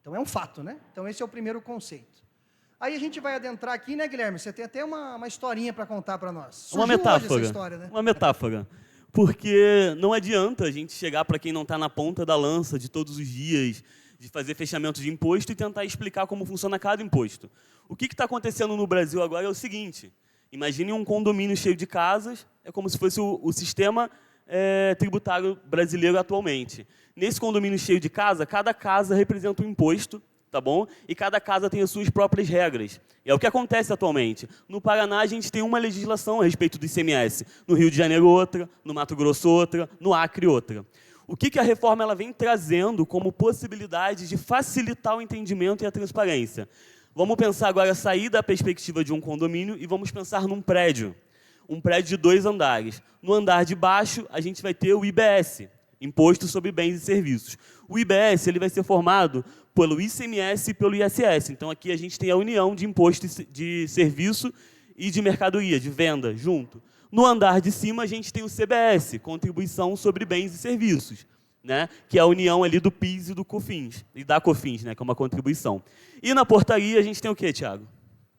Então, é um fato, né? Então, esse é o primeiro conceito. Aí a gente vai adentrar aqui, né, Guilherme? Você tem até uma historinha para contar para nós. Uma Surgiu hoje metáfora. essa história, né? Uma metáfora. Porque não adianta a gente chegar para quem não está na ponta da lança de todos os dias, de fazer fechamento de imposto e tentar explicar como funciona cada imposto. O que está acontecendo no Brasil agora é o seguinte: imagine um condomínio cheio de casas, é como se fosse o sistema tributário brasileiro atualmente. Nesse condomínio cheio de casa, cada casa representa um imposto, tá bom? E cada casa tem as suas próprias regras. E é o que acontece atualmente. No Paraná, a gente tem uma legislação a respeito do ICMS. No Rio de Janeiro, outra. No Mato Grosso, outra. No Acre, outra. O que a reforma ela vem trazendo como possibilidade de facilitar o entendimento e a transparência? Vamos pensar agora, sair da perspectiva de um condomínio e vamos pensar num prédio. Um prédio de 2 andares. No andar de baixo, a gente vai ter o IBS, Imposto sobre Bens e Serviços. O IBS ele vai ser formado pelo ICMS e pelo ISS. Então, aqui a gente tem a união de imposto de serviço e de mercadoria, de venda, junto. No andar de cima, a gente tem o CBS, Contribuição sobre Bens e Serviços, né? Que é a união ali do PIS e do COFINS, e da COFINS, né? Que é uma contribuição. E na portaria, a gente tem o quê, Thiago?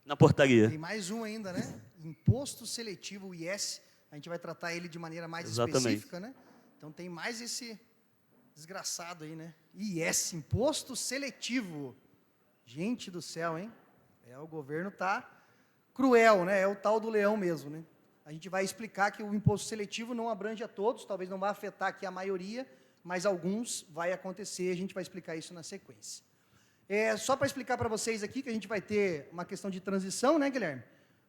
Na portaria. Tem mais um ainda, né? Imposto Seletivo, o IS. A gente vai tratar ele de maneira mais Exatamente. específica, né? Então, tem mais esse desgraçado aí, né? IS, Imposto Seletivo. Gente do céu, hein? O governo tá cruel, né? É o tal do leão mesmo, né? A gente vai explicar que o imposto seletivo não abrange a todos, talvez não vá afetar aqui a maioria, mas alguns vai acontecer, a gente vai explicar isso na sequência. Só para explicar para vocês aqui que a gente vai ter uma questão de transição, né, Guilherme?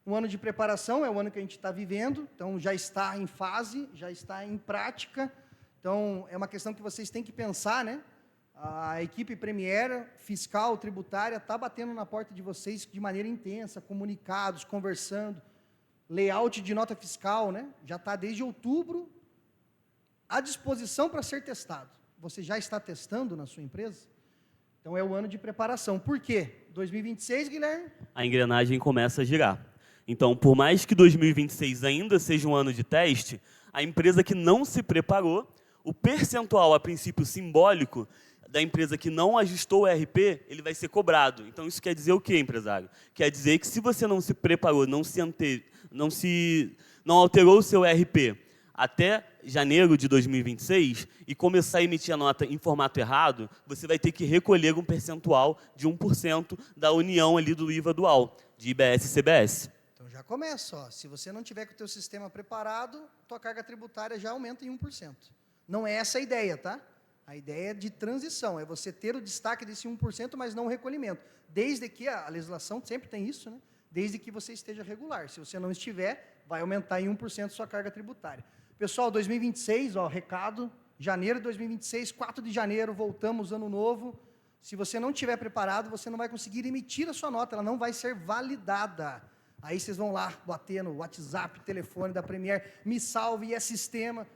Um ano de preparação, é o ano que a gente está vivendo, então já está em fase, já está em prática, então é uma questão que vocês têm que pensar, né? A equipe Premier, fiscal, tributária, está batendo na porta de vocês de maneira intensa, comunicados, conversando, layout de nota fiscal, né? Já está desde outubro à disposição para ser testado. Você já está testando na sua empresa? Então, é o ano de preparação. Por quê? 2026, Guilherme? A engrenagem começa a girar. Então, por mais que 2026 ainda seja um ano de teste, a empresa que não se preparou, o percentual, a princípio simbólico, da empresa que não ajustou o RP, ele vai ser cobrado. Então, isso quer dizer o quê, empresário? Quer dizer que se você não se preparou, não alterou o seu RP até janeiro de 2026 e começar a emitir a nota em formato errado, você vai ter que recolher um percentual de 1% da união ali do IVA dual, de IBS e CBS. Então, já começa, ó. Se você não tiver com o teu sistema preparado, tua carga tributária já aumenta em 1%. Não é essa a ideia, tá? A ideia é de transição, é você ter o destaque desse 1%, mas não o recolhimento. Desde que a legislação sempre tem isso, né? Desde que você esteja regular. Se você não estiver, vai aumentar em 1% sua carga tributária. Pessoal, 2026, ó, recado, janeiro de 2026, 4 de janeiro, voltamos, ano novo. Se você não estiver preparado, você não vai conseguir emitir a sua nota, ela não vai ser validada. Aí vocês vão lá, bater no WhatsApp, telefone da Premier, me salve, é sistema.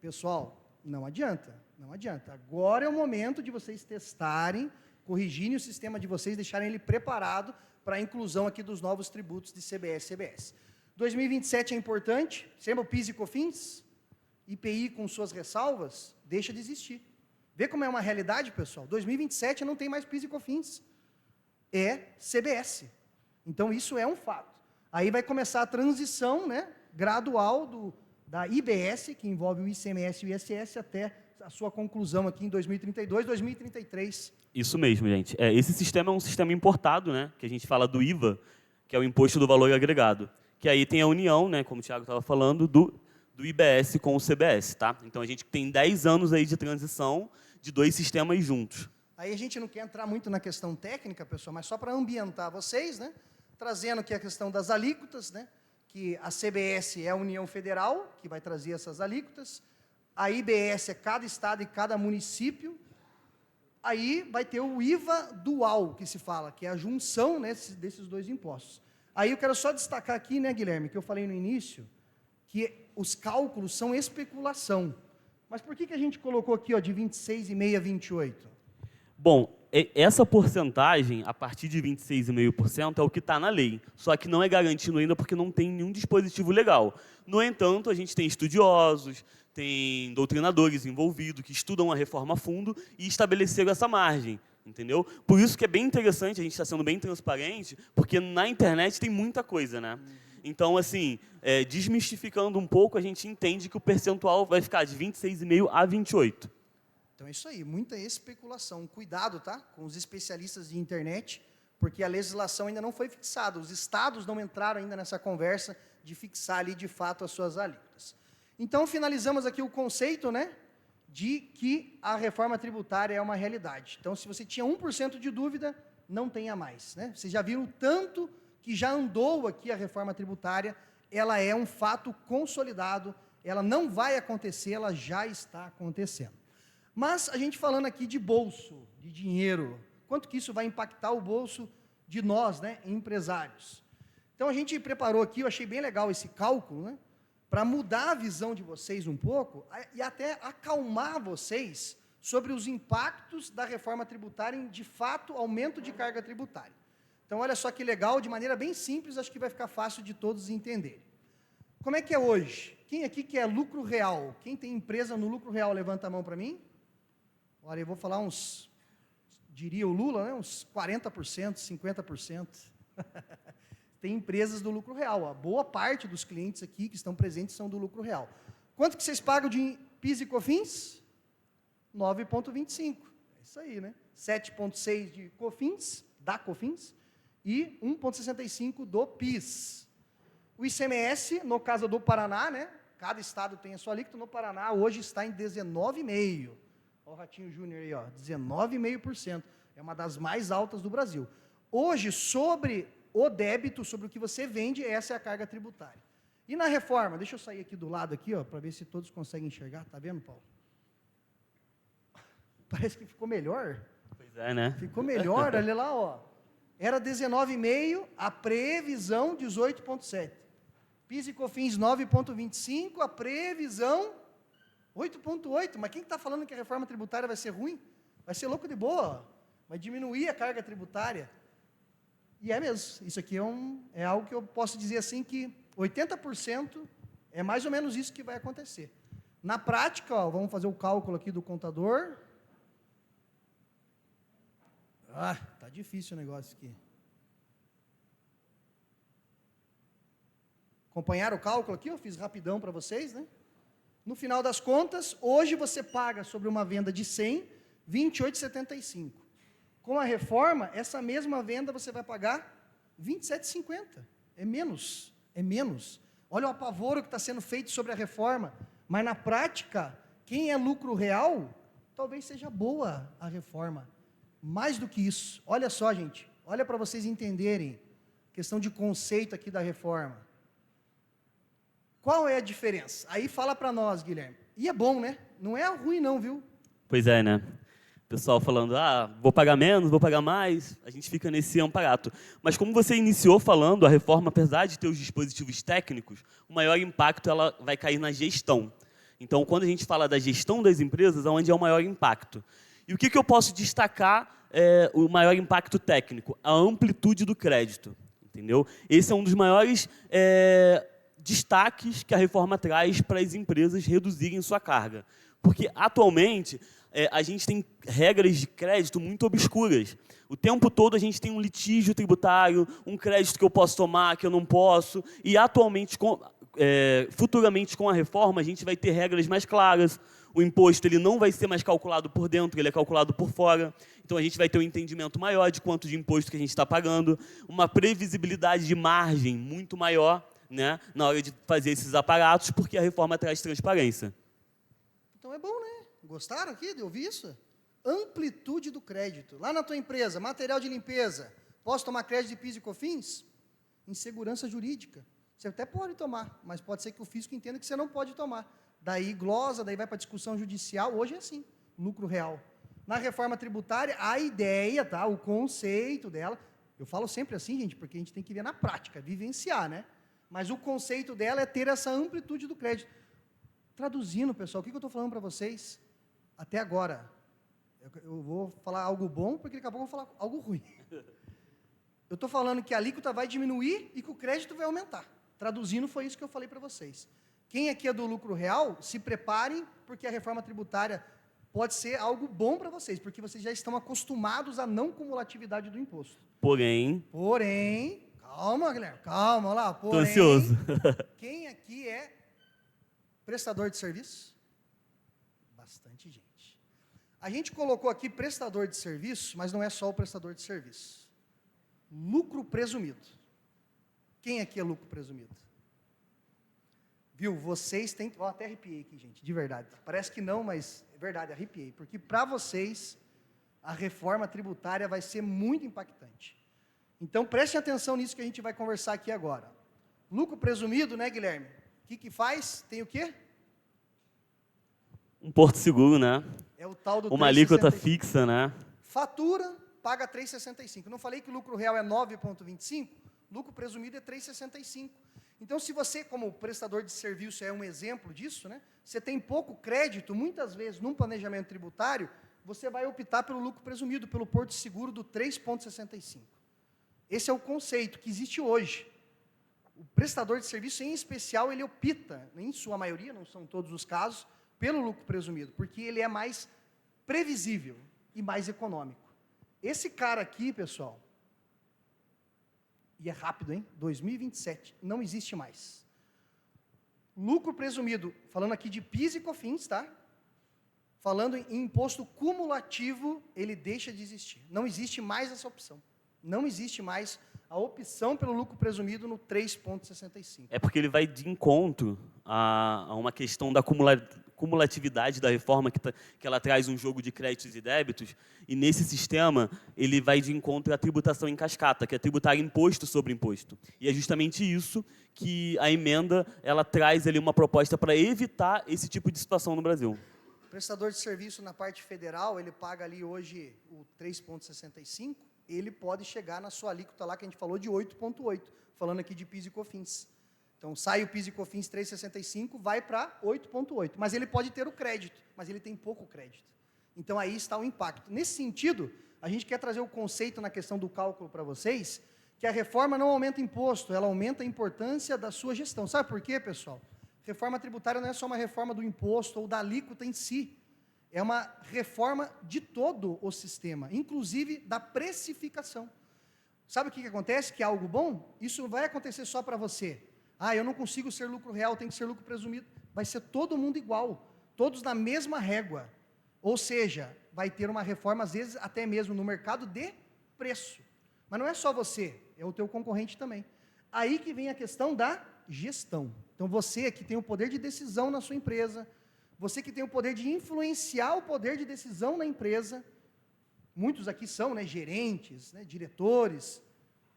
Pessoal, não adianta, não adianta. Agora é o momento de vocês testarem, corrigirem o sistema de vocês, deixarem ele preparado para a inclusão aqui dos novos tributos de CBS e CBS. 2027 é importante, sempre o PIS e COFINS, IPI com suas ressalvas, deixa de existir. Vê como é uma realidade, pessoal? 2027 não tem mais PIS e COFINS, é CBS. Então, isso é um fato. Aí vai começar a transição, né, gradual da IBS, que envolve o ICMS e o ISS, até a sua conclusão aqui em 2032, 2033. Isso mesmo, gente. Esse sistema é um sistema importado, né, que a gente fala do IVA, que é o Imposto do Valor Agregado, que aí tem a união, né, como o Thiago estava falando, do IBS com o CBS. Tá? Então, a gente tem 10 anos aí de transição de 2 sistemas juntos. Aí a gente não quer entrar muito na questão técnica, pessoal, mas só para ambientar vocês, né, trazendo aqui a questão das alíquotas, né, que a CBS é a União Federal, que vai trazer essas alíquotas, a IBS é cada estado e cada município, aí vai ter o IVA dual, que se fala, que é a junção, né, desses 2 impostos. Aí eu quero só destacar aqui, né, Guilherme, que eu falei no início, que os cálculos são especulação. Mas por que a gente colocou aqui, ó, de 26,5% a 28%? Bom, essa porcentagem, a partir de 26,5%, é o que está na lei. Só que não é garantido ainda porque não tem nenhum dispositivo legal. No entanto, a gente tem estudiosos, tem doutrinadores envolvidos, que estudam a reforma a fundo e estabeleceram essa margem. entendeu? Por isso que é bem interessante, a gente está sendo bem transparente, porque na internet tem muita coisa, né? Então, assim, desmistificando um pouco, a gente entende que o percentual vai ficar de 26,5% a 28%. Então é isso aí, muita especulação. Cuidado, tá? Com os especialistas de internet, porque a legislação ainda não foi fixada. Os estados não entraram ainda nessa conversa de fixar ali, de fato, as suas alíquotas. Então, finalizamos aqui o conceito, né, de que a reforma tributária é uma realidade. Então, se você tinha 1% de dúvida, não tenha mais, né? Vocês já viram o tanto que já andou aqui a reforma tributária, ela é um fato consolidado, ela não vai acontecer, ela já está acontecendo. Mas a gente falando aqui de bolso, de dinheiro, quanto que isso vai impactar o bolso de nós, né, empresários? Então a gente preparou aqui, eu achei bem legal esse cálculo, né, para mudar a visão de vocês um pouco e até acalmar vocês sobre os impactos da reforma tributária em, de fato, aumento de carga tributária. Então olha só que legal, de maneira bem simples, acho que vai ficar fácil de todos entenderem. Como é que é hoje? Quem aqui quer lucro real? Quem tem empresa no lucro real, levanta a mão para mim. Olha, eu vou falar uns, diria o Lula, né, uns 40%, 50%. Tem empresas do lucro real. A boa parte dos clientes aqui que estão presentes são do lucro real. Quanto que vocês pagam de PIS e COFINS? 9,25. É isso aí, né? 7,6 de COFINS, da COFINS, e 1,65 do PIS. O ICMS, no caso do Paraná, né? Cada estado tem a sua alíquota. No Paraná, hoje está em 19,5%. Olha o Ratinho Júnior aí, ó, 19,5%. É uma das mais altas do Brasil. Hoje, sobre o débito, sobre o que você vende, essa é a carga tributária. E na reforma, deixa eu sair aqui do lado aqui, ó, para ver se todos conseguem enxergar. Tá vendo, Paulo? Parece que ficou melhor. Pois é, né? Ficou melhor, olha lá, ó. Era 19,5, a previsão 18,7. PIS e COFINS 9,25, a previsão 8,8, mas quem está falando que a reforma tributária vai ser ruim? Vai ser louco de boa, vai diminuir a carga tributária. E é mesmo, isso aqui é algo que eu posso dizer assim que 80% é mais ou menos isso que vai acontecer. Na prática, ó, vamos fazer o cálculo aqui do contador. Tá difícil o negócio aqui. Acompanharam o cálculo aqui? Eu fiz rapidão para vocês, né? No final das contas, hoje você paga sobre uma venda de 100, 28,75. Com a reforma, essa mesma venda você vai pagar 27,50. É menos, é menos. Olha o apavoro que está sendo feito sobre a reforma. Mas na prática, quem é lucro real, talvez seja boa a reforma. Mais do que isso, olha só, gente, olha para vocês entenderem, questão de conceito aqui da reforma. Qual é a diferença? Aí fala para nós, Guilherme. E é bom, né? Não é ruim não, viu? Pois é, né? O pessoal falando, vou pagar menos, vou pagar mais, a gente fica nesse amparato. Mas como você iniciou falando, a reforma, apesar de ter os dispositivos técnicos, o maior impacto ela vai cair na gestão. Então, quando a gente fala da gestão das empresas, é onde é o maior impacto. E o que eu posso destacar o maior impacto técnico? A amplitude do crédito, entendeu? Esse é um dos maiores destaques que a reforma traz para as empresas reduzirem sua carga. Porque, atualmente, a gente tem regras de crédito muito obscuras. O tempo todo a gente tem um litígio tributário, um crédito que eu posso tomar, que eu não posso, e atualmente, futuramente com a reforma, a gente vai ter regras mais claras. O imposto ele não vai ser mais calculado por dentro, ele é calculado por fora. Então, a gente vai ter um entendimento maior de quanto de imposto que a gente está pagando, uma previsibilidade de margem muito maior, né, na hora de fazer esses aparatos, porque a reforma traz transparência. Então é bom, né? Gostaram aqui de ouvir isso? Amplitude do crédito. Lá na tua empresa, material de limpeza, posso tomar crédito de PIS e COFINS? Insegurança jurídica. Você até pode tomar, mas pode ser que o fisco entenda que você não pode tomar. Daí glosa, daí vai para discussão judicial. Hoje é assim, lucro real. Na reforma tributária, a ideia, tá, o conceito dela, eu falo sempre assim, gente, porque a gente tem que ver na prática, vivenciar, né? Mas o conceito dela é ter essa amplitude do crédito. Traduzindo, pessoal, o que eu estou falando para vocês até agora? Eu vou falar algo bom, porque daqui a pouco eu vou falar algo ruim. Eu estou falando que a alíquota vai diminuir e que o crédito vai aumentar. Traduzindo, foi isso que eu falei para vocês. Quem aqui é do lucro real, se preparem, porque a reforma tributária pode ser algo bom para vocês, porque vocês já estão acostumados à não cumulatividade do imposto. Porém, Calma, Guilherme, calma lá. tô ansioso. Quem aqui é prestador de serviço? Bastante gente. A gente colocou aqui prestador de serviço, mas não é só o prestador de serviço. Lucro presumido. Quem aqui é lucro presumido? Viu? Vocês têm... Ó, até arrepiei aqui, gente, de verdade. Parece que não, mas é verdade, arrepiei. Porque para vocês, a reforma tributária vai ser muito impactante. Então, prestem atenção nisso que a gente vai conversar aqui agora. Lucro presumido, né, Guilherme? O que faz? Tem o quê? Um porto seguro, né? É o tal do uma alíquota fixa, né? Fatura, paga 3,65. Não falei que o lucro real é 9,25? Lucro presumido é 3,65. Então, se você, como prestador de serviço, é um exemplo disso, né? Você tem pouco crédito, muitas vezes, num planejamento tributário, você vai optar pelo lucro presumido, pelo porto seguro do 3,65. Esse é o conceito que existe hoje. O prestador de serviço, em especial, ele opta, em sua maioria, não são todos os casos, pelo lucro presumido, porque ele é mais previsível e mais econômico. Esse cara aqui, pessoal, e é rápido, hein? 2027, não existe mais. Lucro presumido, falando aqui de PIS e COFINS, tá? Falando em imposto cumulativo, ele deixa de existir. Não existe mais essa opção. Não existe mais a opção pelo lucro presumido no 3,65. É porque ele vai de encontro a uma questão da cumulatividade da reforma, que ela traz um jogo de créditos e débitos, e nesse sistema ele vai de encontro à tributação em cascata, que é tributar imposto sobre imposto. E é justamente isso que a emenda ela traz ali uma proposta para evitar esse tipo de situação no Brasil. O prestador de serviço na parte federal, ele paga ali hoje o 3,65, ele pode chegar na sua alíquota lá, que a gente falou, de 8,8, falando aqui de PIS e COFINS. Então, sai o PIS e COFINS 3,65, vai para 8,8. Mas ele pode ter o crédito, mas ele tem pouco crédito. Então, aí está o impacto. Nesse sentido, a gente quer trazer o conceito na questão do cálculo para vocês, que a reforma não aumenta imposto, ela aumenta a importância da sua gestão. Sabe por quê, pessoal? Reforma tributária não é só uma reforma do imposto ou da alíquota em si. É uma reforma de todo o sistema, inclusive da precificação. Sabe o que acontece? Que é algo bom? Isso não vai acontecer só para você. Ah, eu não consigo ser lucro real, tem que ser lucro presumido. Vai ser todo mundo igual, todos na mesma régua. Ou seja, vai ter uma reforma, às vezes, até mesmo no mercado de preço. Mas não é só você, é o teu concorrente também. Aí que vem a questão da gestão. Então, você que tem o poder de decisão na sua empresa, você que tem o poder de influenciar o poder de decisão na empresa, muitos aqui são, né, gerentes, né, diretores,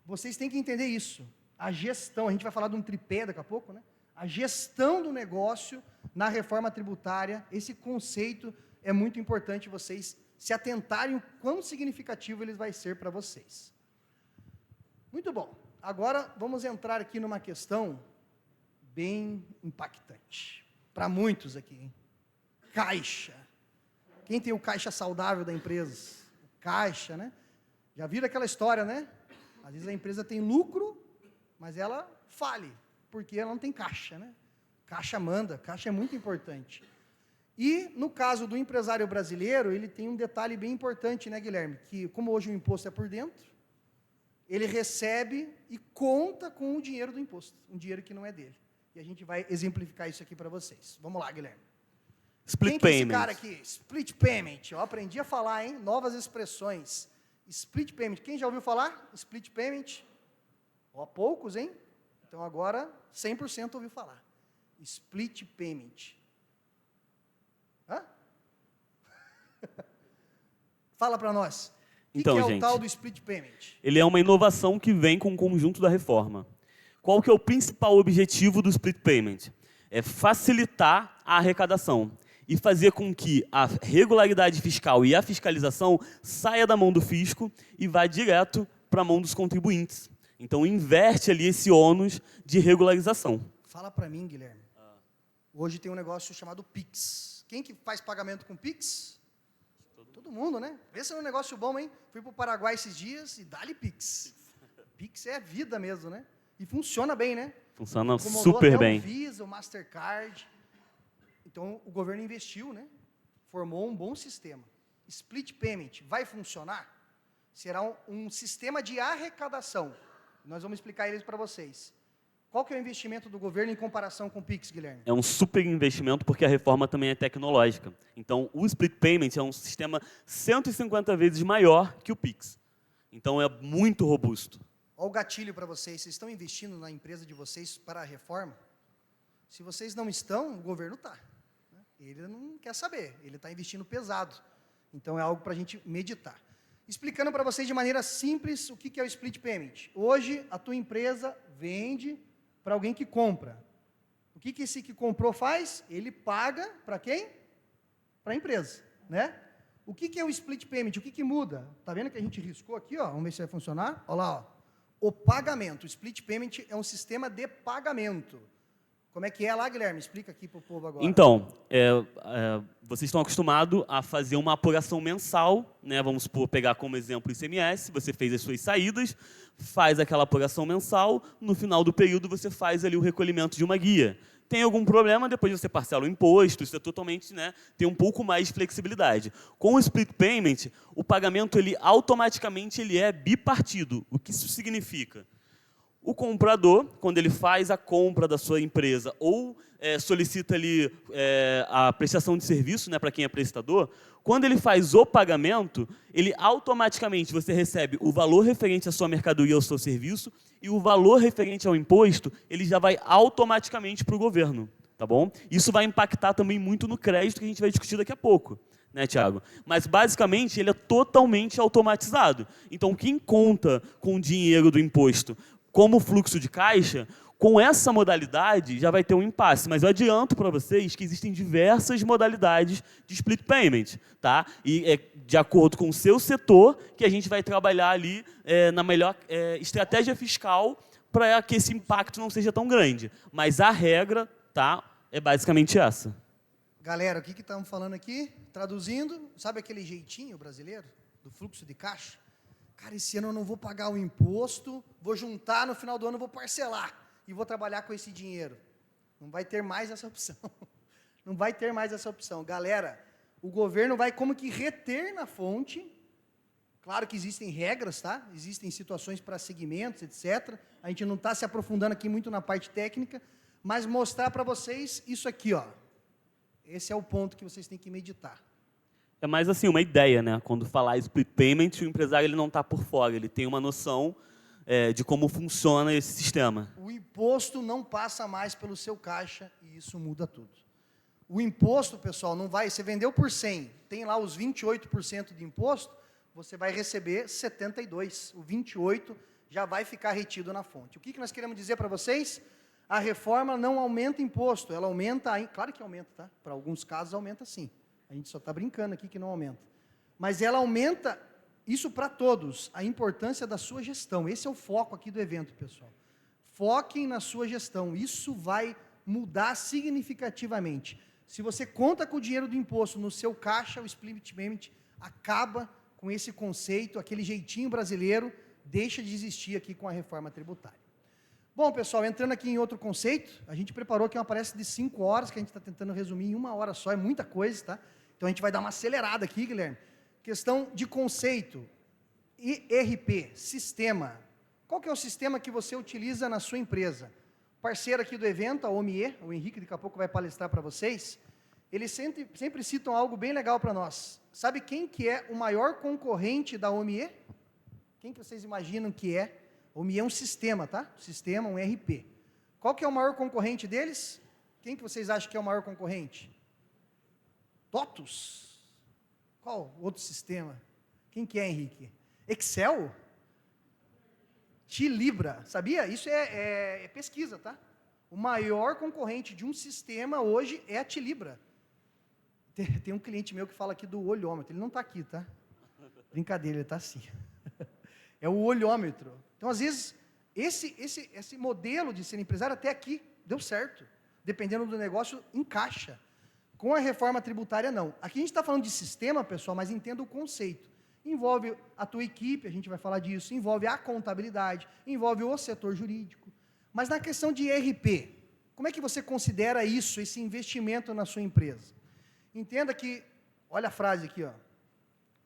vocês têm que entender isso. A gestão, a gente vai falar de um tripé daqui a pouco, né? A gestão do negócio na reforma tributária, esse conceito é muito importante vocês se atentarem o quão significativo ele vai ser para vocês. Muito bom. Agora vamos entrar aqui numa questão bem impactante. Para muitos aqui, hein? Caixa. Quem tem o caixa saudável da empresa? O caixa, né? Já viram aquela história, né? Às vezes a empresa tem lucro, mas ela fale, porque ela não tem caixa, né? Caixa manda, caixa é muito importante. E, no caso do empresário brasileiro, ele tem um detalhe bem importante, né, Guilherme? Que, como hoje o imposto é por dentro, ele recebe e conta com o dinheiro do imposto, um dinheiro que não é dele. E a gente vai exemplificar isso aqui para vocês. Vamos lá, Guilherme. Split Quem que é payment. esse cara aqui? Split payment. Eu aprendi a falar, hein? Novas expressões. Split payment. Quem já ouviu falar? Split payment. Ó, poucos, hein? Então agora 100% ouviu falar. Split payment. Hã? Fala para nós. Então, que é gente, o tal do split payment? Ele é uma inovação que vem com o conjunto da reforma. Qual que é o principal objetivo do split payment? É facilitar a arrecadação e fazer com que a regularidade fiscal e a fiscalização saia da mão do fisco e vá direto para a mão dos contribuintes. Então, inverte ali esse ônus de regularização. Fala para mim, Guilherme. Hoje tem um negócio chamado Pix. Quem que faz pagamento com Pix? Todo mundo, né? Esse é um negócio bom, hein? Fui para o Paraguai esses dias e dá-lhe Pix. Pix é vida mesmo, né? E funciona bem, né? Funciona Incomodou super até bem. O Visa, o Mastercard. Então, o governo investiu, né? formou um bom sistema. Split Payment vai funcionar? Será um sistema de arrecadação. Nós vamos explicar eles para vocês. Qual que é o investimento do governo em comparação com o Pix, Guilherme? É um super investimento porque a reforma também é tecnológica. Então, o Split Payment é um sistema 150 vezes maior que o Pix. Então, é muito robusto. Olha o gatilho para vocês. Vocês estão investindo na empresa de vocês para a reforma? Se vocês não estão, o governo está. Ele não quer saber. Ele está investindo pesado. Então, é algo para a gente meditar. Explicando para vocês de maneira simples o que é o Split Payment. Hoje, a tua empresa vende para alguém que compra. O que esse que comprou faz? Ele paga para quem? Para a empresa, né? O que é o Split Payment? O que muda? Tá vendo que a gente riscou aqui, ó? Vamos ver se vai funcionar. Olha lá, ó. O pagamento. O Split Payment é um sistema de pagamento. Como é que é lá, Guilherme? Explica aqui para o povo agora. Então, vocês estão acostumados a fazer uma apuração mensal, né? Vamos pegar como exemplo o ICMS, você fez as suas saídas, faz aquela apuração mensal, no final do período você faz ali o recolhimento de uma guia. Tem algum problema, depois você parcela o imposto, isso é totalmente, né, tem um pouco mais de flexibilidade. Com o Split Payment, o pagamento automaticamente é bipartido. O que isso significa? O comprador, quando ele faz a compra da sua empresa ou solicita ali a prestação de serviço, né, para quem é prestador, quando ele faz o pagamento, ele automaticamente você recebe o valor referente à sua mercadoria ou ao seu serviço e o valor referente ao imposto, ele já vai automaticamente para o governo, tá bom? Isso vai impactar também muito no crédito que a gente vai discutir daqui a pouco, né, Thiago? Mas, basicamente, ele é totalmente automatizado. Então, quem conta com o dinheiro do imposto como fluxo de caixa, com essa modalidade já vai ter um impasse. Mas eu adianto para vocês que existem diversas modalidades de split payment, tá? E é de acordo com o seu setor que a gente vai trabalhar ali na melhor estratégia fiscal para que esse impacto não seja tão grande. Mas a regra, tá, é basicamente essa. Galera, o que estamos falando aqui? Traduzindo, sabe aquele jeitinho brasileiro do fluxo de caixa? Cara, esse ano eu não vou pagar o imposto, vou juntar, no final do ano eu vou parcelar e vou trabalhar com esse dinheiro. Não vai ter mais essa opção. Não vai ter mais essa opção. Galera, o governo vai como que reter na fonte. Claro que existem regras, tá? Existem situações para segmentos, etc. A gente não está se aprofundando aqui muito na parte técnica, mas mostrar para vocês isso aqui, ó. Esse é o ponto que vocês têm que meditar. É mais assim, uma ideia, né? Quando falar split payment, o empresário ele não está por fora, ele tem uma noção de como funciona esse sistema. O imposto não passa mais pelo seu caixa e isso muda tudo. O imposto, pessoal, não vai... Você vendeu por 100, tem lá os 28% de imposto, você vai receber 72%. O 28% já vai ficar retido na fonte. O que nós queremos dizer para vocês? A reforma não aumenta imposto, ela aumenta... Claro que aumenta, tá? Para alguns casos aumenta sim. A gente só está brincando aqui que não aumenta. Mas ela aumenta, isso para todos, a importância da sua gestão. Esse é o foco aqui do evento, pessoal. Foquem na sua gestão. Isso vai mudar significativamente. Se você conta com o dinheiro do imposto no seu caixa, o split payment acaba com esse conceito, aquele jeitinho brasileiro, deixa de existir aqui com a reforma tributária. Bom, pessoal, entrando aqui em outro conceito, a gente preparou aqui uma palestra de 5 horas, que a gente está tentando resumir em 1 hora só, é muita coisa, tá? Então, a gente vai dar uma acelerada aqui, Guilherme. Questão de conceito. ERP, sistema. Qual que é o sistema que você utiliza na sua empresa? Parceiro aqui do evento, a OMIE, o Henrique daqui a pouco vai palestrar para vocês. Eles sempre citam algo bem legal para nós. Sabe quem que é o maior concorrente da OMIE? Quem que vocês imaginam que é? A OMIE é um sistema, tá? Sistema, um ERP. Qual que é o maior concorrente deles? Quem que vocês acham que é o maior concorrente? TOTUS? Qual outro sistema? Quem que é, Henrique? Excel? Tilibra, sabia? Isso é pesquisa, tá? O maior concorrente de um sistema hoje é a Tilibra. Tem um cliente meu que fala aqui do olhômetro, ele não está aqui, tá? Brincadeira, ele está assim. É o olhômetro. Então, às vezes, esse modelo de ser empresário até aqui deu certo. Dependendo do negócio, encaixa. Com a reforma tributária, não. Aqui a gente está falando de sistema, pessoal, mas entenda o conceito. Envolve a tua equipe, a gente vai falar disso, envolve a contabilidade, envolve o setor jurídico. Mas na questão de ERP, como é que você considera isso, esse investimento na sua empresa? Entenda que Olha a frase aqui, ó.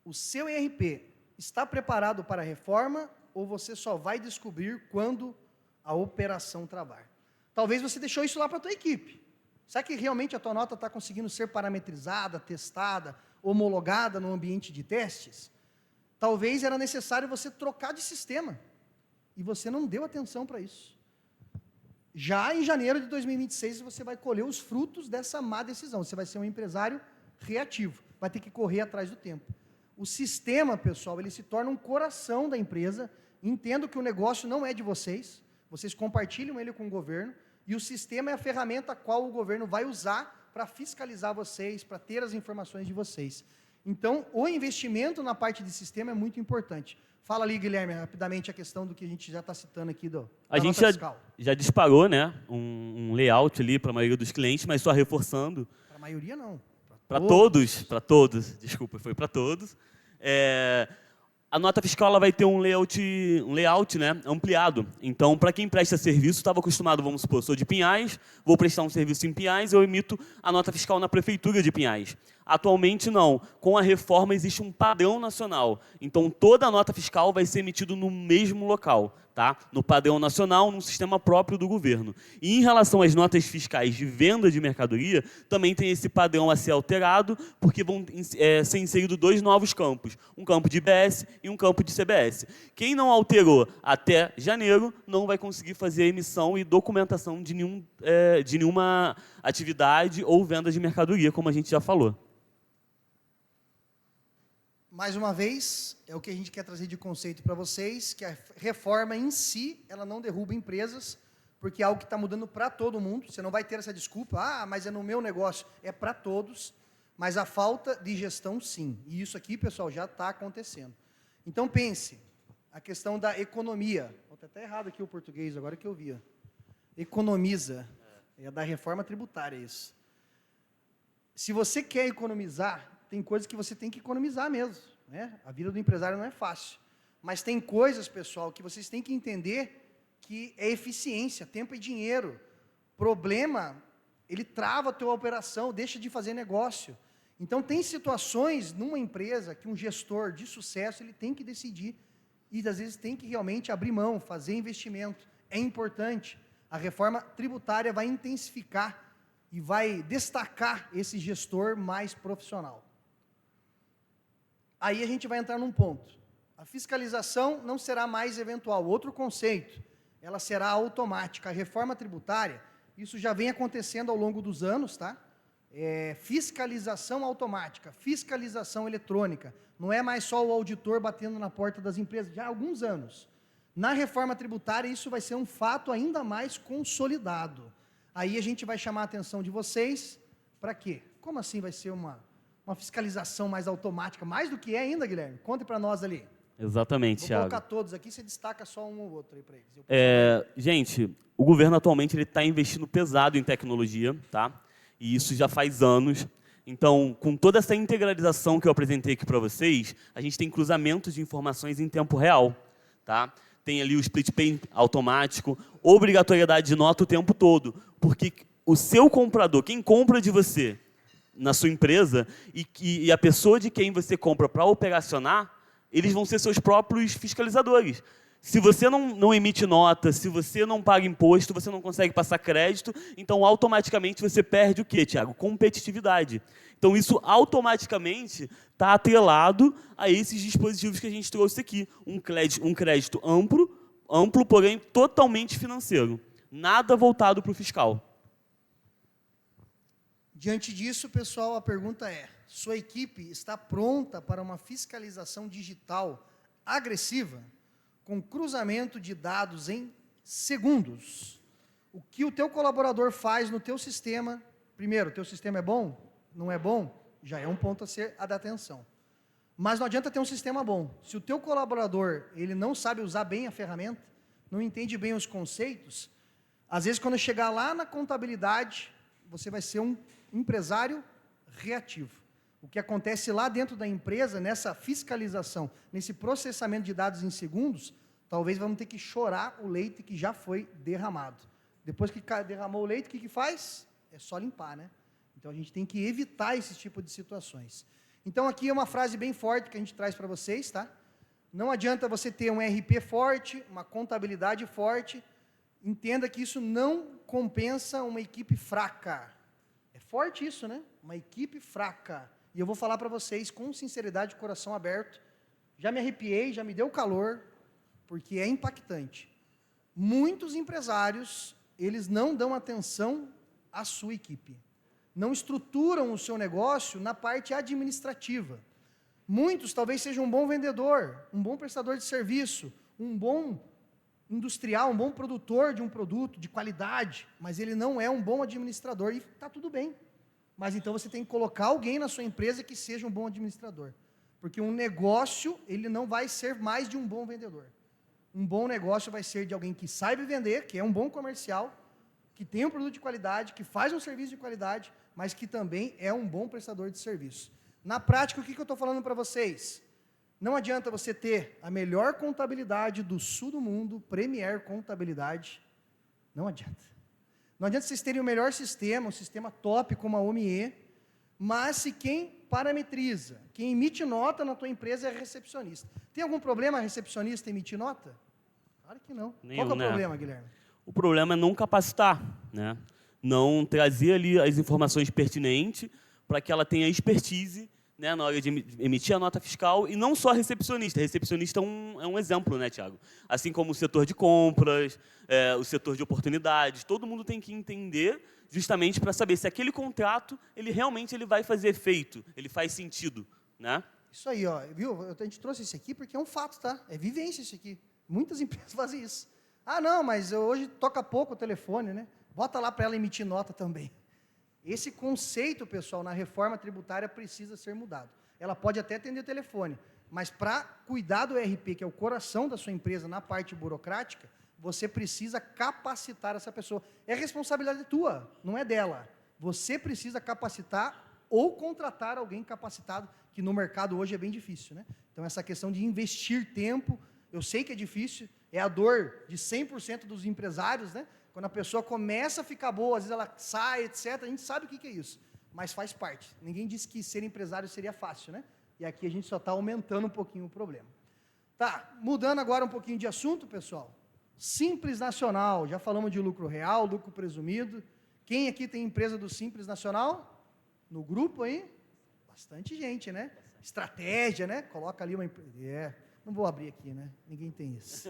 O seu ERP está preparado para a reforma ou você só vai descobrir quando a operação travar? Talvez você deixou isso lá para a tua equipe. Será que realmente a tua nota está conseguindo ser parametrizada, testada, homologada no ambiente de testes? Talvez era necessário você trocar de sistema e você não deu atenção para isso. Já em janeiro de 2026 você vai colher os frutos dessa má decisão. Você vai ser um empresário reativo, vai ter que correr atrás do tempo. O sistema, pessoal, ele se torna um coração da empresa. Entendo que o negócio não é de vocês, vocês compartilham ele com o governo, e o sistema é a ferramenta a qual o governo vai usar para fiscalizar vocês, para ter as informações de vocês. Então, o investimento na parte de sistema é muito importante. Fala ali, Guilherme, rapidamente a questão do que a gente já está citando aqui da A gente nota fiscal. já disparou, né, um layout ali para a maioria dos clientes, mas só reforçando. Para a maioria, não. Para todos, desculpa, foi para todos. A nota fiscal ela vai ter um layout, né, ampliado. Então, para quem presta serviço, estava acostumado, vamos supor, sou de Pinhais, vou prestar um serviço em Pinhais, eu emito a nota fiscal na prefeitura de Pinhais. Atualmente, não. Com a reforma, existe um padrão nacional. Então, toda a nota fiscal vai ser emitida no mesmo local, tá? No padrão nacional, num sistema próprio do governo. E em relação às notas fiscais de venda de mercadoria, também tem esse padrão a ser alterado, porque vão ser inseridos 2 novos campos, um campo de IBS e um campo de CBS. Quem não alterou até janeiro, não vai conseguir fazer a emissão e documentação de nenhuma atividade ou venda de mercadoria, como a gente já falou. Mais uma vez, é o que a gente quer trazer de conceito para vocês, que a reforma em si, ela não derruba empresas, porque é algo que está mudando para todo mundo. Você não vai ter essa desculpa, mas é no meu negócio. É para todos, mas a falta de gestão, sim. E isso aqui, pessoal, já está acontecendo. Então, pense, a questão da economia. Está até errado aqui o português, agora que eu vi. Economiza. É da reforma tributária isso. Se você quer economizar, tem coisas que você tem que economizar mesmo, né? A vida do empresário não é fácil. Mas tem coisas, pessoal, que vocês têm que entender que é eficiência, tempo e dinheiro. Problema, ele trava a tua operação, deixa de fazer negócio. Então, tem situações numa empresa que um gestor de sucesso, ele tem que decidir e, às vezes, tem que realmente abrir mão, fazer investimento. É importante. A reforma tributária vai intensificar e vai destacar esse gestor mais profissional. Aí a gente vai entrar num ponto. A fiscalização não será mais eventual. Outro conceito, ela será automática. A reforma tributária, isso já vem acontecendo ao longo dos anos, tá? Fiscalização automática, fiscalização eletrônica. Não é mais só o auditor batendo na porta das empresas, já há alguns anos. Na reforma tributária, isso vai ser um fato ainda mais consolidado. Aí a gente vai chamar a atenção de vocês para quê? Como assim vai ser uma fiscalização mais automática? Mais do que é ainda, Guilherme? Conte para nós ali. Exatamente, Thiago. Vou colocar todos aqui, você destaca só um ou outro aí para eles. Gente, o governo atualmente está investindo pesado em tecnologia, tá? E isso já faz anos. Então, com toda essa integralização que eu apresentei aqui para vocês, a gente tem cruzamentos de informações em tempo real, tá? Tem ali o split pay automático, obrigatoriedade de nota o tempo todo, porque o seu comprador, quem compra de você na sua empresa e a pessoa de quem você compra para operacionar, eles vão ser seus próprios fiscalizadores. Se você não emite nota, se você não paga imposto, você não consegue passar crédito, então automaticamente você perde o quê, Thiago? Competitividade. Então isso automaticamente está atrelado a esses dispositivos que a gente trouxe aqui. Um crédito amplo, porém totalmente financeiro. Nada voltado para o fiscal. Diante disso, pessoal, a pergunta é: sua equipe está pronta para uma fiscalização digital agressiva, com cruzamento de dados em segundos? O que o teu colaborador faz no teu sistema, primeiro, o teu sistema é bom? Não é bom? Já é um ponto a dar atenção. Mas não adianta ter um sistema bom. Se o teu colaborador ele não sabe usar bem a ferramenta, não entende bem os conceitos, às vezes quando chegar lá na contabilidade, você vai ser um empresário reativo. O que acontece lá dentro da empresa, nessa fiscalização, nesse processamento de dados em segundos, talvez vamos ter que chorar o leite que já foi derramado. Depois que derramou o leite, o que faz? É só limpar, né? Então a gente tem que evitar esse tipo de situações. Então, aqui é uma frase bem forte que a gente traz para vocês, tá? Não adianta você ter um RP forte, uma contabilidade forte, entenda que isso não compensa uma equipe fraca. É forte isso, né? Uma equipe fraca. E eu vou falar para vocês com sinceridade, de coração aberto, já me arrepiei, já me deu calor, porque é impactante. Muitos empresários, eles não dão atenção à sua equipe. Não estruturam o seu negócio na parte administrativa. Muitos talvez sejam um bom vendedor, um bom prestador de serviço, um bom industrial, um bom produtor de um produto de qualidade, mas ele não é um bom administrador e está tudo bem. Mas então você tem que colocar alguém na sua empresa que seja um bom administrador. Porque um negócio, ele não vai ser mais de um bom vendedor. Um bom negócio vai ser de alguém que saiba vender, que é um bom comercial, que tem um produto de qualidade, que faz um serviço de qualidade, mas que também é um bom prestador de serviço. Na prática, o que eu estou falando para vocês? Não adianta você ter a melhor contabilidade do sul do mundo, Premier Contabilidade. Não adianta. Não adianta vocês terem o melhor sistema, um sistema top como a OMIE, mas se quem parametriza, quem emite nota na tua empresa é a recepcionista. Tem algum problema a recepcionista emitir nota? Claro que não. Nenhum, Qual que é o né? problema, Guilherme? O problema é não capacitar, né? Não trazer ali as informações pertinentes para que ela tenha expertise, né, na hora de emitir a nota fiscal, e não só a recepcionista. A recepcionista é um exemplo, né, Tiago? Assim como o setor de compras, o setor de oportunidades, todo mundo tem que entender justamente para saber se aquele contrato ele realmente vai fazer efeito, ele faz sentido, né? Isso aí, ó, viu? A gente trouxe isso aqui porque é um fato, tá? É vivência isso aqui. Muitas empresas fazem isso. Ah, não, mas hoje toca pouco o telefone, né? Bota lá para ela emitir nota também. Esse conceito, pessoal, na reforma tributária precisa ser mudado. Ela pode até atender o telefone, mas para cuidar do ERP, que é o coração da sua empresa na parte burocrática, você precisa capacitar essa pessoa. É responsabilidade tua, não é dela. Você precisa capacitar ou contratar alguém capacitado, que no mercado hoje é bem difícil, né? Então, essa questão de investir tempo, eu sei que é difícil, é a dor de 100% dos empresários, né? Quando a pessoa começa a ficar boa, às vezes ela sai, etc., a gente sabe o que é isso, mas faz parte. Ninguém disse que ser empresário seria fácil, né? E aqui a gente só está aumentando um pouquinho o problema. Tá, mudando agora um pouquinho de assunto, pessoal. Simples Nacional, já falamos de lucro real, lucro presumido. Quem aqui tem empresa do Simples Nacional? No grupo aí? Bastante gente, né? Estratégia, né? Coloca ali uma empresa. Não vou abrir aqui, né? Ninguém tem isso.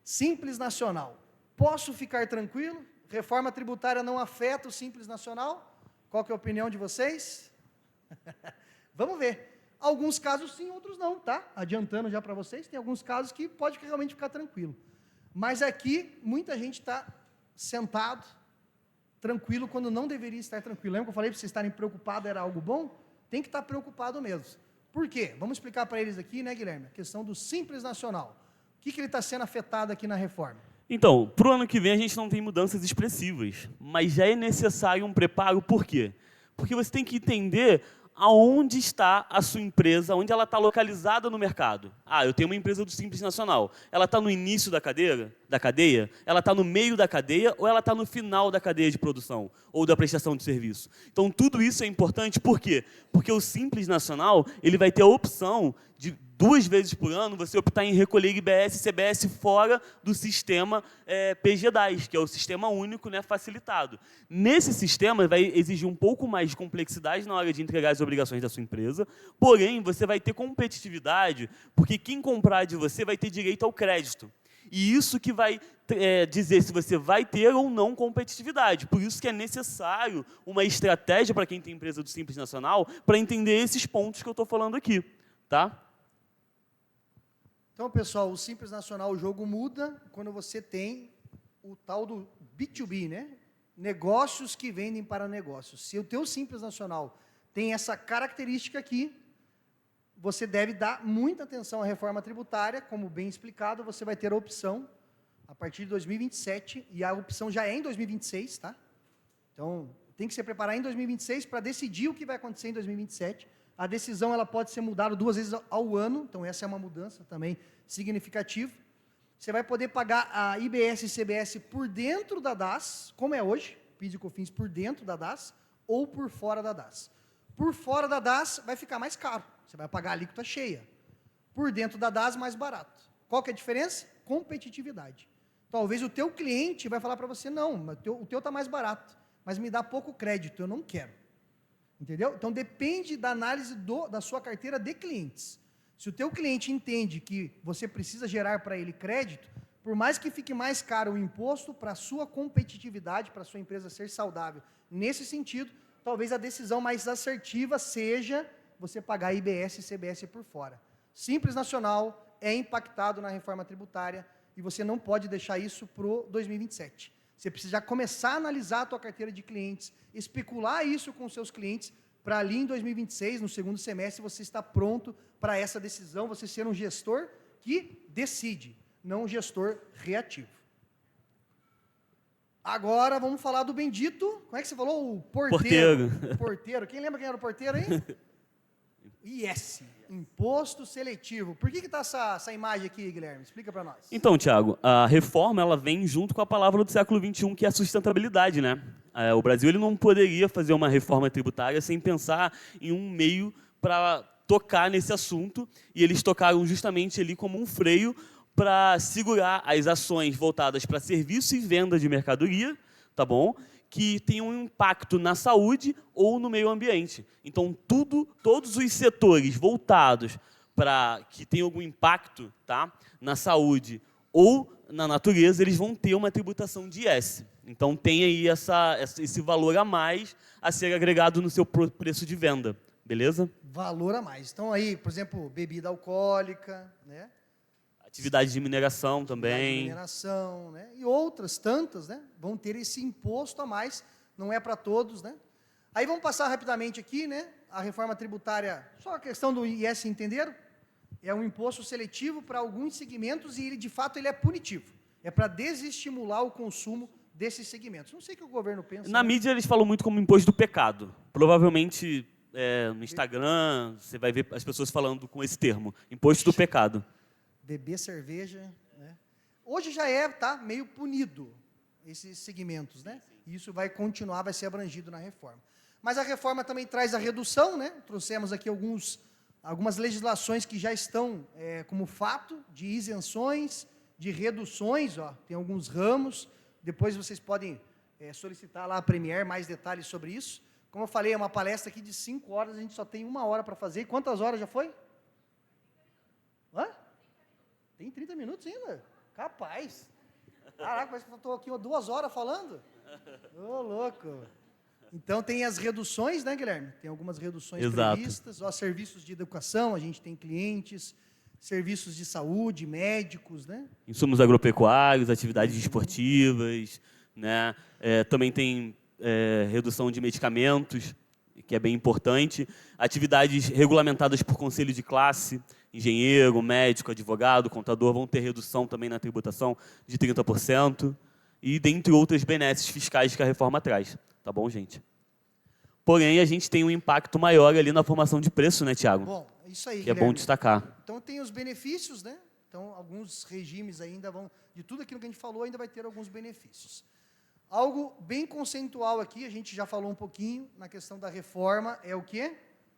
Simples Nacional. Posso ficar tranquilo? Reforma tributária não afeta o Simples Nacional? Qual que é a opinião de vocês? Vamos ver. Alguns casos sim, outros não, tá? Adiantando já para vocês, tem alguns casos que pode realmente ficar tranquilo. Mas aqui, muita gente está sentado, tranquilo, quando não deveria estar tranquilo. Lembra que eu falei para vocês estarem preocupados, era algo bom? Tem que estar preocupado mesmo. Por quê? Vamos explicar para eles aqui, né, Guilherme? A questão do Simples Nacional. O que ele está sendo afetado aqui na reforma? Então, para o ano que vem a gente não tem mudanças expressivas, mas já é necessário um preparo, por quê? Porque você tem que entender aonde está a sua empresa, onde ela está localizada no mercado. Ah, eu tenho uma empresa do Simples Nacional. Ela está no início da cadeia? Ela está no meio da cadeia ou ela está no final da cadeia de produção ou da prestação de serviço? Então, tudo isso é importante, por quê? Porque o Simples Nacional ele vai ter a opção de 2 vezes por ano você optar em recolher IBS e CBS fora do sistema PG10, que é o sistema único, né, facilitado. Nesse sistema vai exigir um pouco mais de complexidade na hora de entregar as obrigações da sua empresa, porém você vai ter competitividade, porque quem comprar de você vai ter direito ao crédito. E isso que vai dizer se você vai ter ou não competitividade. Por isso que é necessário uma estratégia para quem tem empresa do Simples Nacional para entender esses pontos que eu estou falando aqui, tá? Então, pessoal, o Simples Nacional, o jogo muda quando você tem o tal do B2B, né? Negócios que vendem para negócios. Se o teu Simples Nacional tem essa característica aqui, você deve dar muita atenção à reforma tributária, como bem explicado, você vai ter a opção a partir de 2027, e a opção já é em 2026, tá? Então, tem que se preparar em 2026 para decidir o que vai acontecer em 2027. A decisão ela pode ser mudada 2 vezes ao ano, então essa é uma mudança também significativa. Você vai poder pagar a IBS e CBS por dentro da DAS, como é hoje, PIS e COFINS por dentro da DAS, ou por fora da DAS. Por fora da DAS vai ficar mais caro. Você vai pagar a alíquota cheia. Por dentro da DAS, mais barato. Qual que é a diferença? Competitividade. Talvez o teu cliente vai falar para você, não, o teu está mais barato, mas me dá pouco crédito, eu não quero. Entendeu? Então, depende da análise da sua carteira de clientes. Se o teu cliente entende que você precisa gerar para ele crédito, por mais que fique mais caro o imposto, para a sua competitividade, para a sua empresa ser saudável, nesse sentido, talvez a decisão mais assertiva seja você pagar IBS e CBS por fora. Simples Nacional é impactado na reforma tributária e você não pode deixar isso para o 2027. Você precisa já começar a analisar a tua carteira de clientes, especular isso com os seus clientes, para ali em 2026, no segundo semestre, você estar pronto para essa decisão, você ser um gestor que decide, não um gestor reativo. Agora vamos falar do bendito, como é que você falou? O porteiro. Porteiro. Quem lembra quem era o porteiro, hein? IS, Imposto Seletivo. Por que está essa imagem aqui, Guilherme? Explica para nós. Então, Tiago, a reforma ela vem junto com a palavra do século XXI, que é a sustentabilidade, né? O Brasil ele não poderia fazer uma reforma tributária sem pensar em um meio para tocar nesse assunto, e eles tocaram justamente ali como um freio para segurar as ações voltadas para serviço e venda de mercadoria, tá bom? Que tem um impacto na saúde ou no meio ambiente. Então, todos os setores voltados para que tenham algum impacto, tá, na saúde ou na natureza, eles vão ter uma tributação de IS. Então, tem aí esse valor a mais a ser agregado no seu preço de venda, beleza? Valor a mais. Então, aí, por exemplo, bebida alcoólica, né? Atividade de mineração também. Mineração, né? E outras tantas, né? Vão ter esse imposto a mais, não é para todos, né? Aí vamos passar rapidamente aqui, né? A reforma tributária, só a questão do IS, entenderam? É um imposto seletivo para alguns segmentos e ele, de fato, ele é punitivo. É para desestimular o consumo desses segmentos. Não sei o que o governo pensa. Na mídia eles falam muito como imposto do pecado. Provavelmente no Instagram você vai ver as pessoas falando com esse termo, imposto do pecado. Beber cerveja, né? Hoje já é, tá, meio punido esses segmentos, né? E isso vai continuar, vai ser abrangido na reforma. Mas a reforma também traz a redução, né? Trouxemos aqui algumas legislações que já estão como fato de isenções, de reduções, ó, tem alguns ramos. Depois vocês podem solicitar lá a Premier mais detalhes sobre isso. Como eu falei, é uma palestra aqui de 5 horas, a gente só tem 1 hora para fazer. Quantas horas já foi? Hã? Tem 30 minutos ainda? Capaz. Caraca, parece que eu estou aqui 2 horas falando. Ô, louco. Então, tem as reduções, né, Guilherme? Tem algumas reduções previstas. Ó, serviços de educação, a gente tem clientes, serviços de saúde, médicos, né? Insumos agropecuários, atividades esportivas, né? Também tem redução de medicamentos, que é bem importante. Atividades regulamentadas por conselho de classe, engenheiro, médico, advogado, contador, vão ter redução também na tributação de 30%, e dentre outras benesses fiscais que a reforma traz. Tá bom, gente? Porém, a gente tem um impacto maior ali na formação de preço, né, Tiago? Bom, isso aí, que Guilherme. É bom destacar. Então, tem os benefícios, né? Então, alguns regimes ainda vão... De tudo aquilo que a gente falou, ainda vai ter alguns benefícios. Algo bem conceitual aqui, a gente já falou um pouquinho, na questão da reforma, é o quê?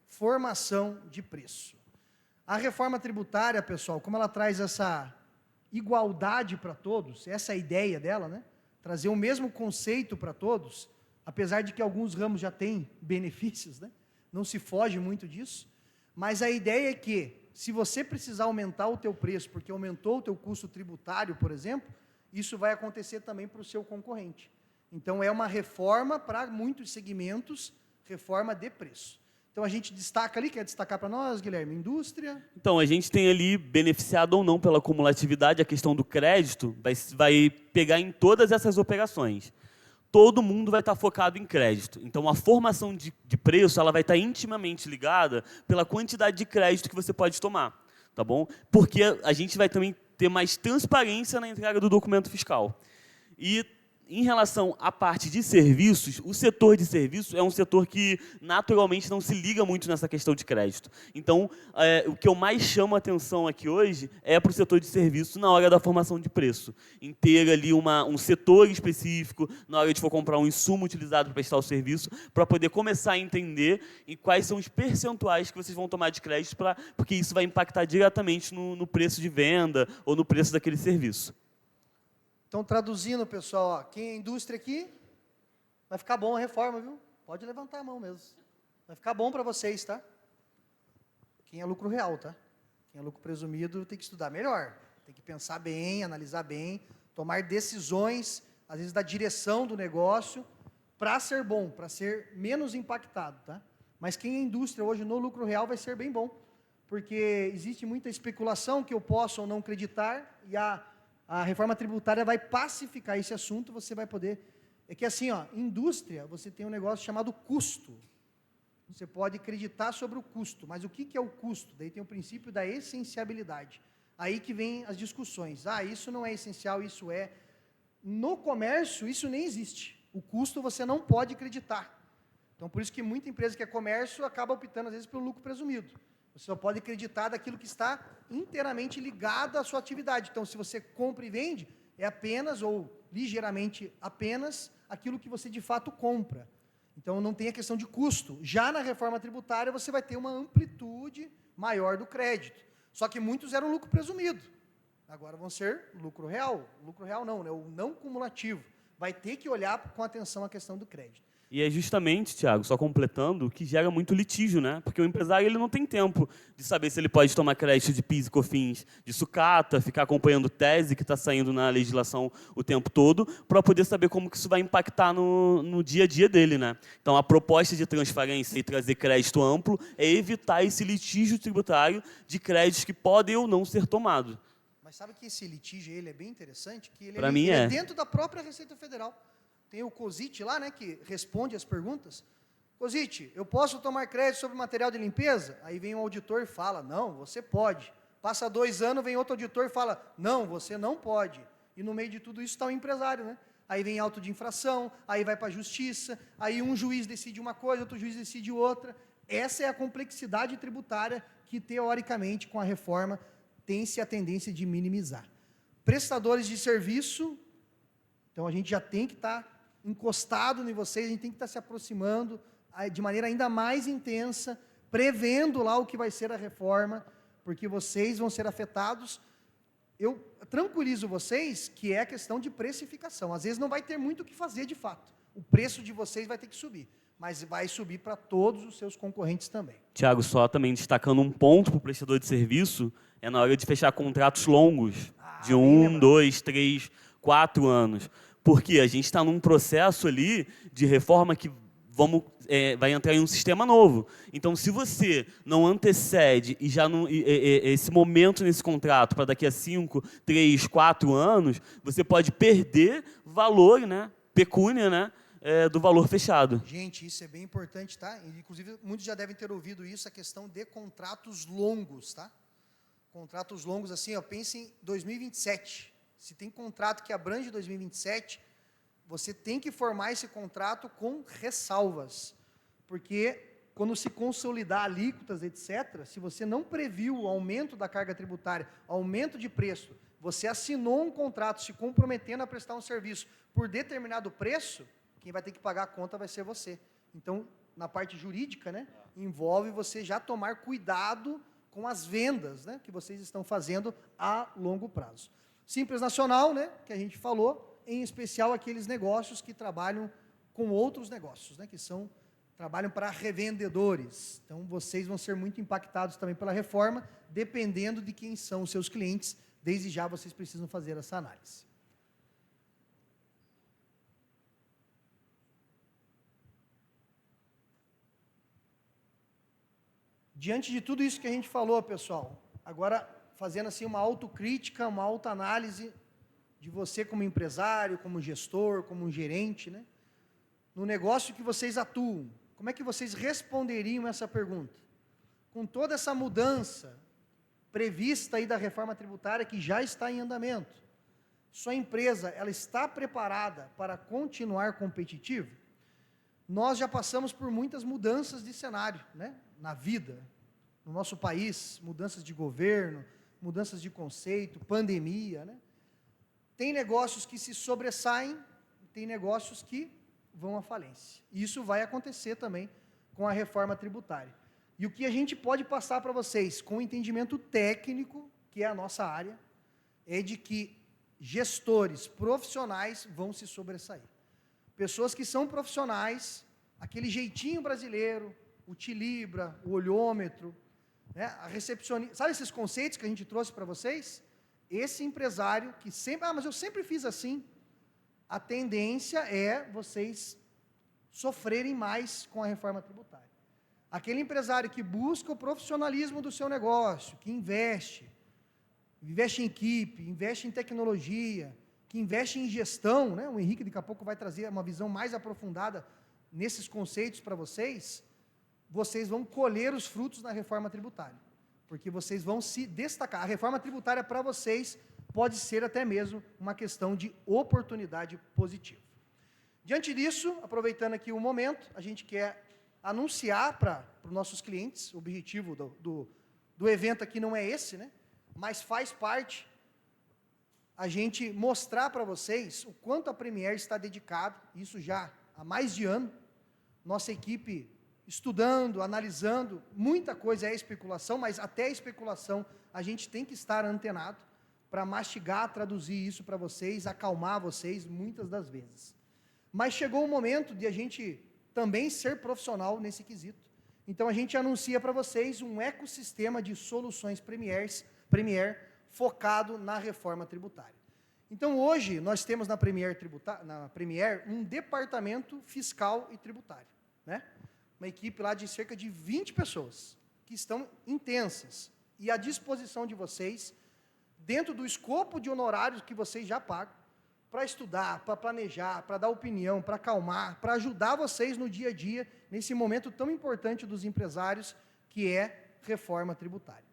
Formação de preço. A reforma tributária, pessoal, como ela traz essa igualdade para todos, essa é a ideia dela, né? Trazer o mesmo conceito para todos, apesar de que alguns ramos já têm benefícios, né? Não se foge muito disso, mas a ideia é que, se você precisar aumentar o teu preço, porque aumentou o teu custo tributário, por exemplo, isso vai acontecer também para o seu concorrente. Então, é uma reforma para muitos segmentos, reforma de preço. Então, a gente destaca ali, quer destacar para nós, Guilherme, indústria? Então, a gente tem ali, beneficiado ou não pela cumulatividade, a questão do crédito vai pegar em todas essas operações. Todo mundo vai estar focado em crédito. Então, a formação de preço ela vai estar intimamente ligada pela quantidade de crédito que você pode tomar, tá bom? Porque a gente vai também ter mais transparência na entrega do documento fiscal. E Em relação à parte de serviços, o setor de serviços é um setor que naturalmente não se liga muito nessa questão de crédito. Então, o que eu mais chamo a atenção aqui hoje é para o setor de serviços na hora da formação de preço. Em ter ali um setor específico, na hora de for comprar um insumo utilizado para prestar o serviço, para poder começar a entender quais são os percentuais que vocês vão tomar de crédito, porque isso vai impactar diretamente no preço de venda ou no preço daquele serviço. Então, traduzindo, pessoal, ó, quem é indústria aqui, vai ficar bom a reforma, viu? Pode levantar a mão mesmo. Vai ficar bom para vocês, tá? Quem é lucro real, tá? Quem é lucro presumido tem que estudar melhor. Tem que pensar bem, analisar bem, tomar decisões, às vezes da direção do negócio, para ser bom, para ser menos impactado, tá? Mas quem é indústria hoje no lucro real vai ser bem bom, porque existe muita especulação que eu posso ou não acreditar, e a reforma tributária vai pacificar esse assunto, você vai poder... É que assim, ó, indústria, você tem um negócio chamado custo. Você pode acreditar sobre o custo, mas o que é o custo? Daí tem o princípio da essenciabilidade. Aí que vem as discussões. Ah, isso não é essencial, isso é... No comércio, isso nem existe. O custo você não pode acreditar. Então, por isso que muita empresa que é comércio acaba optando, às vezes, pelo lucro presumido. Você só pode acreditar daquilo que está inteiramente ligado à sua atividade. Então, se você compra e vende, é apenas, ou ligeiramente apenas, aquilo que você de fato compra. Então, não tem a questão de custo. Já na reforma tributária, você vai ter uma amplitude maior do crédito. Só que muitos eram lucro presumido. Agora vão ser lucro real. Lucro real não, né? O não cumulativo. Vai ter que olhar com atenção a questão do crédito. E é justamente, Thiago, só completando, que gera muito litígio, né? Porque o empresário ele não tem tempo de saber se ele pode tomar crédito de PIS e COFINS, de sucata, ficar acompanhando tese que está saindo na legislação o tempo todo, para poder saber como que isso vai impactar no dia a dia dele, né? Então, a proposta de transparência e trazer crédito amplo é evitar esse litígio tributário de créditos que podem ou não ser tomados. Mas sabe que esse litígio ele é bem interessante? Que ele é dentro da própria Receita Federal. Tem o COSIT lá, né, que responde as perguntas. COSIT, eu posso tomar crédito sobre material de limpeza? Aí vem um auditor e fala, não, você pode. Passa 2 anos, vem outro auditor e fala, não, você não pode. E no meio de tudo isso está o empresário, né? Aí vem auto de infração, aí vai para a justiça, aí um juiz decide uma coisa, outro juiz decide outra. Essa é a complexidade tributária que, teoricamente, com a reforma, tem-se a tendência de minimizar. Prestadores de serviço, então a gente já tem que estar encostado em vocês, a gente tem que estar se aproximando de maneira ainda mais intensa, prevendo lá o que vai ser a reforma, porque vocês vão ser afetados. Eu tranquilizo vocês que é a questão de precificação. Às vezes não vai ter muito o que fazer de fato. O preço de vocês vai ter que subir, mas vai subir para todos os seus concorrentes também. Tiago, só também destacando um ponto para o prestador de serviço, é na hora de fechar contratos longos, de 1, 2, 3, 4 anos. Porque a gente está num processo ali de reforma que vai entrar em um sistema novo. Então, se você não antecede e já não, esse momento nesse contrato para daqui a 5, 3, 4 anos, você pode perder valor, né, pecúnia, né, do valor fechado. Gente, isso é bem importante, tá? Inclusive, muitos já devem ter ouvido isso, a questão de contratos longos, tá? Contratos longos, assim, ó, pense em 2027. Se tem contrato que abrange 2027, você tem que formar esse contrato com ressalvas. Porque quando se consolidar alíquotas, etc., se você não previu o aumento da carga tributária, aumento de preço, você assinou um contrato se comprometendo a prestar um serviço por determinado preço, quem vai ter que pagar a conta vai ser você. Então, na parte jurídica, né, envolve você já tomar cuidado com as vendas, né, que vocês estão fazendo a longo prazo. Simples Nacional, né, que a gente falou, em especial aqueles negócios que trabalham com outros negócios, né, que trabalham para revendedores. Então, vocês vão ser muito impactados também pela reforma, dependendo de quem são os seus clientes. Desde já, vocês precisam fazer essa análise. Diante de tudo isso que a gente falou, pessoal, agora fazendo assim uma autocrítica, uma autoanálise de você como empresário, como gestor, como gerente, né? No negócio que vocês atuam, como é que vocês responderiam essa pergunta? Com toda essa mudança prevista aí da reforma tributária que já está em andamento, sua empresa ela está preparada para continuar competitiva? Nós já passamos por muitas mudanças de cenário, né? Na vida, no nosso país, mudanças de governo, mudanças de conceito, pandemia, né? Tem negócios que se sobressaem, tem negócios que vão à falência. E isso vai acontecer também com a reforma tributária. E o que a gente pode passar para vocês, com o entendimento técnico, que é a nossa área, é de que gestores profissionais vão se sobressair. Pessoas que são profissionais, aquele jeitinho brasileiro, o tilibra, o olhômetro, né, a recepcionista, sabe esses conceitos que a gente trouxe para vocês? Esse empresário que sempre, mas eu sempre fiz assim, a tendência é vocês sofrerem mais com a reforma tributária. Aquele empresário que busca o profissionalismo do seu negócio, que investe em equipe, investe em tecnologia, que investe em gestão, né? O Henrique daqui a pouco vai trazer uma visão mais aprofundada nesses conceitos para vocês, vocês vão colher os frutos da reforma tributária, porque vocês vão se destacar. A reforma tributária para vocês pode ser até mesmo uma questão de oportunidade positiva. Diante disso, aproveitando aqui o momento, a gente quer anunciar para os nossos clientes, o objetivo do evento aqui não é esse, né? Mas faz parte a gente mostrar para vocês o quanto a Premier está dedicada, isso já há mais de ano, nossa equipe estudando, analisando, muita coisa é especulação, mas até a especulação a gente tem que estar antenado para mastigar, traduzir isso para vocês, acalmar vocês muitas das vezes. Mas chegou o momento de a gente também ser profissional nesse quesito. Então a gente anuncia para vocês um ecossistema de soluções Premier focado na reforma tributária. Então hoje nós temos na Premier um departamento fiscal e tributário, né? Uma equipe lá de cerca de 20 pessoas, que estão intensas e à disposição de vocês, dentro do escopo de honorários que vocês já pagam, para estudar, para planejar, para dar opinião, para acalmar, para ajudar vocês no dia a dia, nesse momento tão importante dos empresários, que é reforma tributária.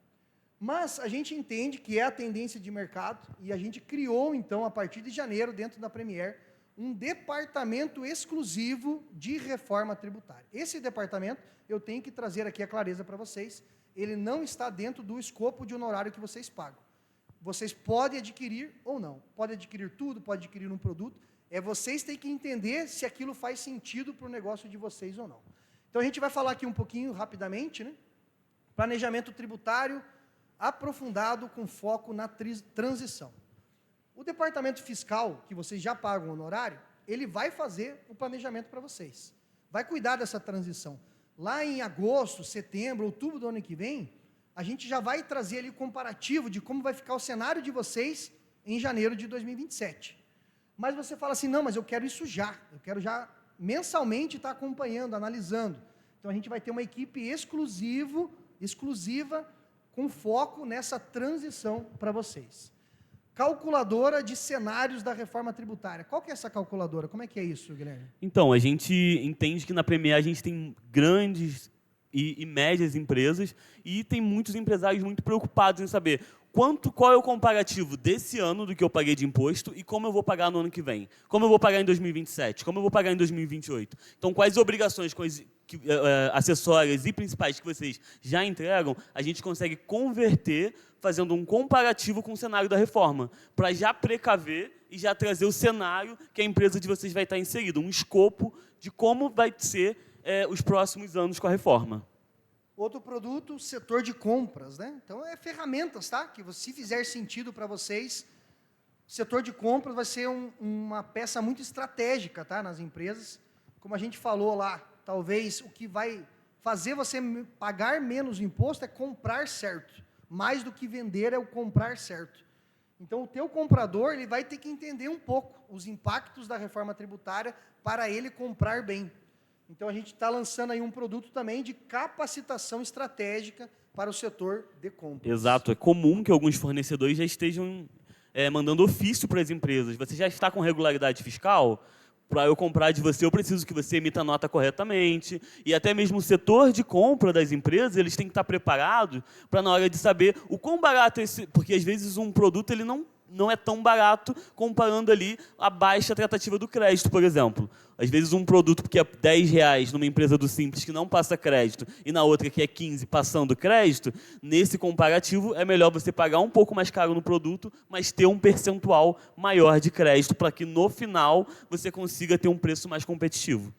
Mas a gente entende que é a tendência de mercado, e a gente criou, então, a partir de janeiro, dentro da Premier, um departamento exclusivo de reforma tributária. Esse departamento, eu tenho que trazer aqui a clareza para vocês, ele não está dentro do escopo de honorário que vocês pagam. Vocês podem adquirir ou não, pode adquirir tudo, pode adquirir um produto, vocês têm que entender se aquilo faz sentido para o negócio de vocês ou não. Então a gente vai falar aqui um pouquinho, rapidamente, né? Planejamento tributário aprofundado com foco na transição. O departamento fiscal, que vocês já pagam honorário, ele vai fazer o planejamento para vocês, vai cuidar dessa transição. Lá em agosto, setembro, outubro do ano que vem, a gente já vai trazer ali o comparativo de como vai ficar o cenário de vocês em janeiro de 2027. Mas você fala assim, não, mas eu quero isso já, eu quero já mensalmente estar acompanhando, analisando. Então a gente vai ter uma equipe exclusiva, com foco nessa transição para vocês. Calculadora de cenários da reforma tributária. Qual que é essa calculadora? Como é que é isso, Guilherme? Então, a gente entende que na Premier a gente tem grandes e médias empresas e tem muitos empresários muito preocupados em saber qual é o comparativo desse ano do que eu paguei de imposto e como eu vou pagar no ano que vem. Como eu vou pagar em 2027, como eu vou pagar em 2028. Então, quais obrigações acessórias e principais que vocês já entregam, a gente consegue converter fazendo um comparativo com o cenário da reforma, para já precaver e já trazer o cenário que a empresa de vocês vai estar inserida, um escopo de como vai ser os próximos anos com a reforma. Outro produto, setor de compras, né? Então, ferramentas, tá? Que se fizer sentido para vocês, o setor de compras vai ser uma peça muito estratégica, tá? Nas empresas. Como a gente falou lá, talvez o que vai fazer você pagar menos imposto é comprar certo. Mais do que vender é o comprar certo. Então, o teu comprador ele vai ter que entender um pouco os impactos da reforma tributária para ele comprar bem. Então, a gente está lançando aí um produto também de capacitação estratégica para o setor de compras. Exato. É comum que alguns fornecedores já estejam mandando ofício para as empresas. Você já está com regularidade fiscal? Para eu comprar de você, eu preciso que você emita a nota corretamente. E até mesmo o setor de compra das empresas, eles têm que estar preparados para, na hora de saber o quão barato é esse... Porque, às vezes, um produto ele não não é tão barato comparando ali a baixa tratativa do crédito, por exemplo. Às vezes um produto que é R$10 numa empresa do Simples que não passa crédito e na outra que é 15 passando crédito, nesse comparativo é melhor você pagar um pouco mais caro no produto, mas ter um percentual maior de crédito para que no final você consiga ter um preço mais competitivo.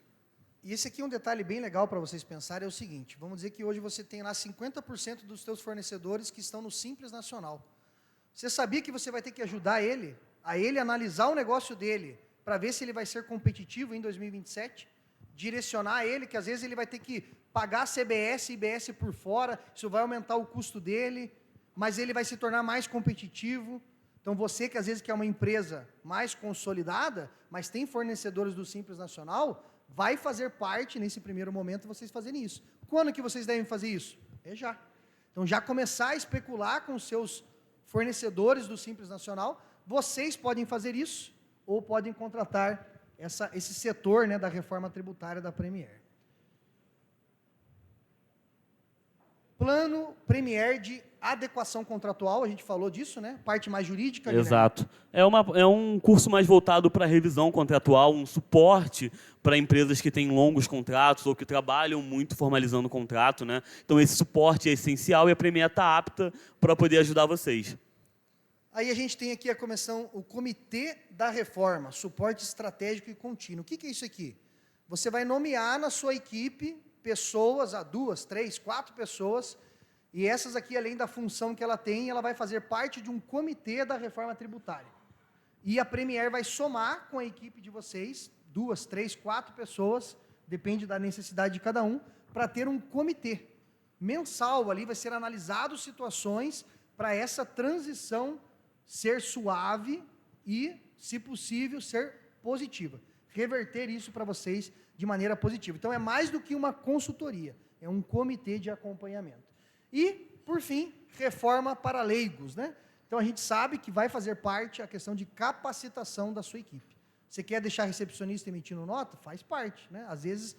E esse aqui é um detalhe bem legal para vocês pensarem, é o seguinte, vamos dizer que hoje você tem lá 50% dos seus fornecedores que estão no Simples Nacional. Você sabia que você vai ter que ajudar ele, a ele analisar o negócio dele, para ver se ele vai ser competitivo em 2027? Direcionar ele, que às vezes ele vai ter que pagar CBS e IBS por fora, isso vai aumentar o custo dele, mas ele vai se tornar mais competitivo. Então você que às vezes quer uma empresa mais consolidada, mas tem fornecedores do Simples Nacional, vai fazer parte, nesse primeiro momento, vocês fazerem isso. Quando que vocês devem fazer isso? É já. Então já começar a especular com os seus fornecedores do Simples Nacional, vocês podem fazer isso, ou podem contratar esse setor, né, da reforma tributária da Premier. Plano Premier de adequação contratual, a gente falou disso, né? Parte mais jurídica. Exato. É um curso mais voltado para revisão contratual, um suporte para empresas que têm longos contratos ou que trabalham muito formalizando o contrato, né? Então esse suporte é essencial e a Premier está apta para poder ajudar vocês. Aí a gente tem aqui o Comitê da Reforma, Suporte Estratégico e Contínuo. O que é isso aqui? Você vai nomear na sua equipe pessoas, 2, 3, 4 pessoas, e essas aqui, além da função que ela tem, ela vai fazer parte de um comitê da reforma tributária. E a Premier vai somar com a equipe de vocês, 2, 3, 4 pessoas, depende da necessidade de cada um, para ter um comitê mensal ali, vai ser analisado situações para essa transição ser suave e, se possível, ser positiva. Reverter isso para vocês de maneira positiva. Então, é mais do que uma consultoria, é um comitê de acompanhamento. E, por fim, reforma para leigos, né? Então, a gente sabe que vai fazer parte a questão de capacitação da sua equipe. Você quer deixar recepcionista emitindo nota? Faz parte, né? Às vezes,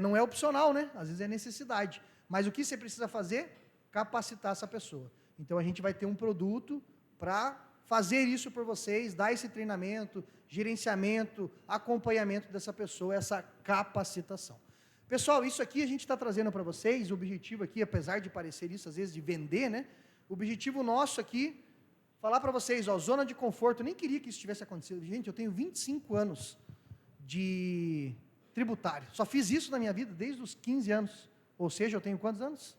não é opcional, né? Às vezes é necessidade. Mas o que você precisa fazer? Capacitar essa pessoa. Então, a gente vai ter um produto para fazer isso por vocês, dar esse treinamento, gerenciamento, acompanhamento dessa pessoa, essa capacitação. Pessoal, isso aqui a gente está trazendo para vocês, o objetivo aqui, apesar de parecer isso, às vezes, de vender, né? O objetivo nosso aqui, falar para vocês, zona de conforto, eu nem queria que isso tivesse acontecido. Gente, eu tenho 25 anos de tributário, só fiz isso na minha vida desde os 15 anos, ou seja, eu tenho quantos anos?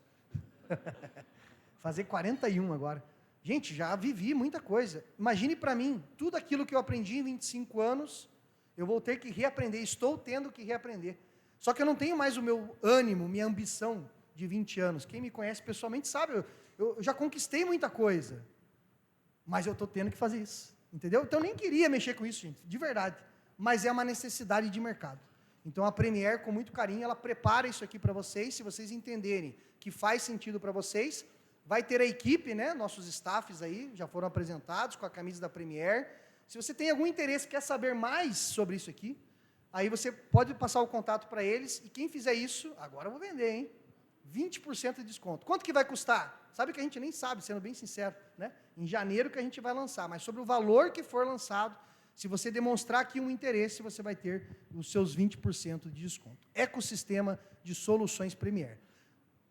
Fazer 41 agora. Gente, já vivi muita coisa. Imagine para mim, tudo aquilo que eu aprendi em 25 anos, eu vou ter que reaprender, estou tendo que reaprender. Só que eu não tenho mais o meu ânimo, minha ambição de 20 anos. Quem me conhece pessoalmente sabe, eu já conquistei muita coisa, mas eu estou tendo que fazer isso, entendeu? Então eu nem queria mexer com isso, gente, de verdade, mas é uma necessidade de mercado. Então a Premier, com muito carinho, ela prepara isso aqui para vocês, se vocês entenderem que faz sentido para vocês. Vai ter a equipe, né? Nossos staffs aí já foram apresentados com a camisa da Premier. Se você tem algum interesse, quer saber mais sobre isso aqui, aí você pode passar o contato para eles, e quem fizer isso, agora eu vou vender, hein? 20% de desconto. Quanto que vai custar? Sabe que a gente nem sabe, sendo bem sincero, né? Em janeiro que a gente vai lançar, mas sobre o valor que for lançado, se você demonstrar aqui um interesse, você vai ter os seus 20% de desconto. Ecossistema de soluções Premier.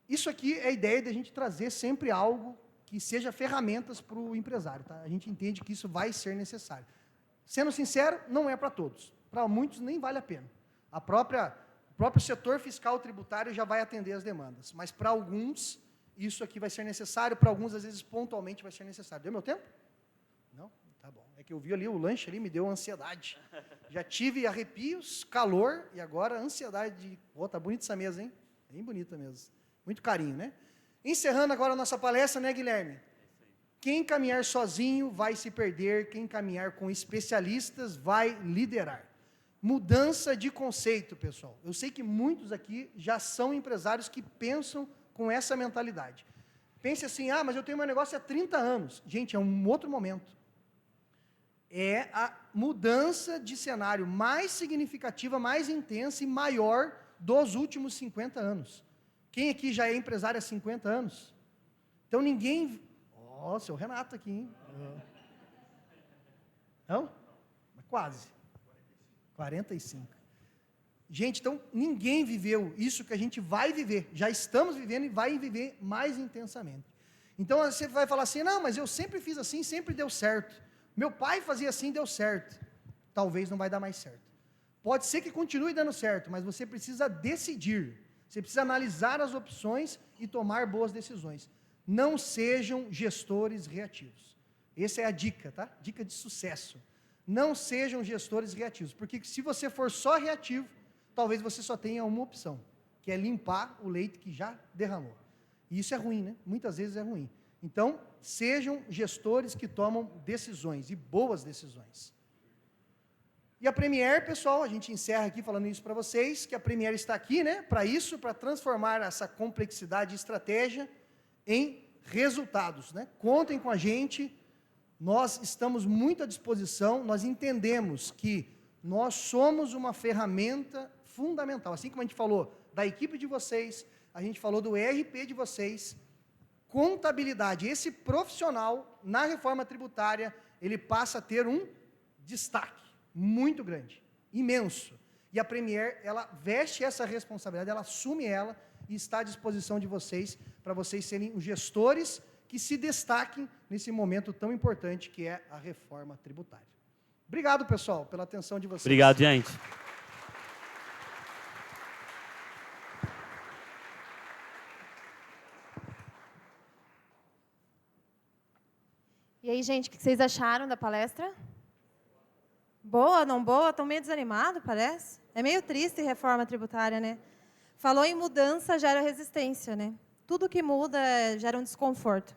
Isso aqui é a ideia de a gente trazer sempre algo que seja ferramentas para o empresário. Tá? A gente entende que isso vai ser necessário. Sendo sincero, não é para todos. Para muitos nem vale a pena. O próprio setor fiscal tributário já vai atender as demandas. Mas para alguns, isso aqui vai ser necessário. Para alguns, às vezes, pontualmente vai ser necessário. Deu meu tempo? Não? Tá bom. É que eu vi ali o lanche ali, me deu ansiedade. Já tive arrepios, calor, e agora ansiedade de... tá bonita essa mesa, hein? Bem bonita mesmo. Muito carinho, né? Encerrando agora a nossa palestra, né, Guilherme? Quem caminhar sozinho vai se perder, quem caminhar com especialistas vai liderar. Mudança de conceito, pessoal. Eu sei que muitos aqui já são empresários que pensam com essa mentalidade. Pense assim, mas eu tenho meu negócio há 30 anos. Gente, é um outro momento. É a mudança de cenário mais significativa, mais intensa e maior dos últimos 50 anos. Quem aqui já é empresário há 50 anos? Então ninguém... seu Renato aqui, hein? Não? Quase. 45. Gente, então, ninguém viveu isso que a gente vai viver. Já estamos vivendo e vai viver mais intensamente. Então, você vai falar assim, não, mas eu sempre fiz assim, sempre deu certo. Meu pai fazia assim, deu certo. Talvez não vai dar mais certo. Pode ser que continue dando certo, mas você precisa decidir. Você precisa analisar as opções e tomar boas decisões. Não sejam gestores reativos. Essa é a dica, tá? Dica de sucesso. Não sejam gestores reativos, porque se você for só reativo, talvez você só tenha uma opção, que é limpar o leite que já derramou. E isso é ruim, né? Muitas vezes é ruim. Então, sejam gestores que tomam decisões, e boas decisões. E a Premier, pessoal, a gente encerra aqui falando isso para vocês, que a Premier está aqui, né, para isso, para transformar essa complexidade e estratégia em resultados, né? Contem com a gente, nós estamos muito à disposição, nós entendemos que nós somos uma ferramenta fundamental, assim como a gente falou da equipe de vocês, a gente falou do ERP de vocês, contabilidade, esse profissional na reforma tributária, ele passa a ter um destaque muito grande, imenso. E a Premier, ela veste essa responsabilidade, ela assume ela e está à disposição de vocês, para vocês serem os gestores que se destaquem nesse momento tão importante que é a reforma tributária. Obrigado, pessoal, pela atenção de vocês. Obrigado, gente. E aí, gente, o que vocês acharam da palestra? Boa, não boa? Estão meio desanimados, parece? É meio triste reforma tributária, né? Falou em mudança, gera resistência, né? Tudo que muda gera um desconforto.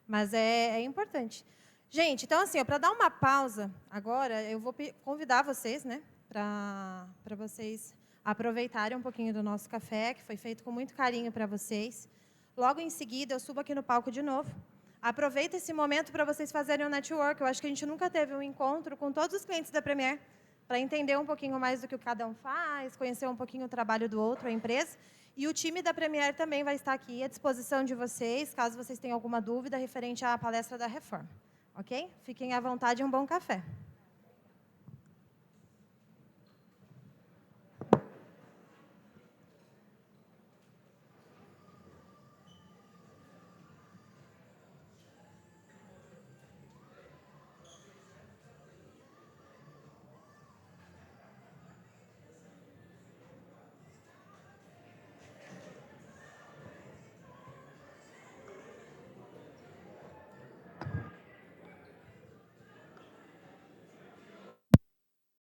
Mas é importante. Gente, então assim, para dar uma pausa, agora eu vou convidar vocês, né? Para vocês aproveitarem um pouquinho do nosso café, que foi feito com muito carinho para vocês. Logo em seguida, eu subo aqui no palco de novo. Aproveita esse momento para vocês fazerem um network. Eu acho que a gente nunca teve um encontro com todos os clientes da Premier, para entender um pouquinho mais do que cada um faz, conhecer um pouquinho o trabalho do outro, a empresa. E o time da Premier também vai estar aqui à disposição de vocês, caso vocês tenham alguma dúvida referente à palestra da reforma. Ok? Fiquem à vontade e um bom café.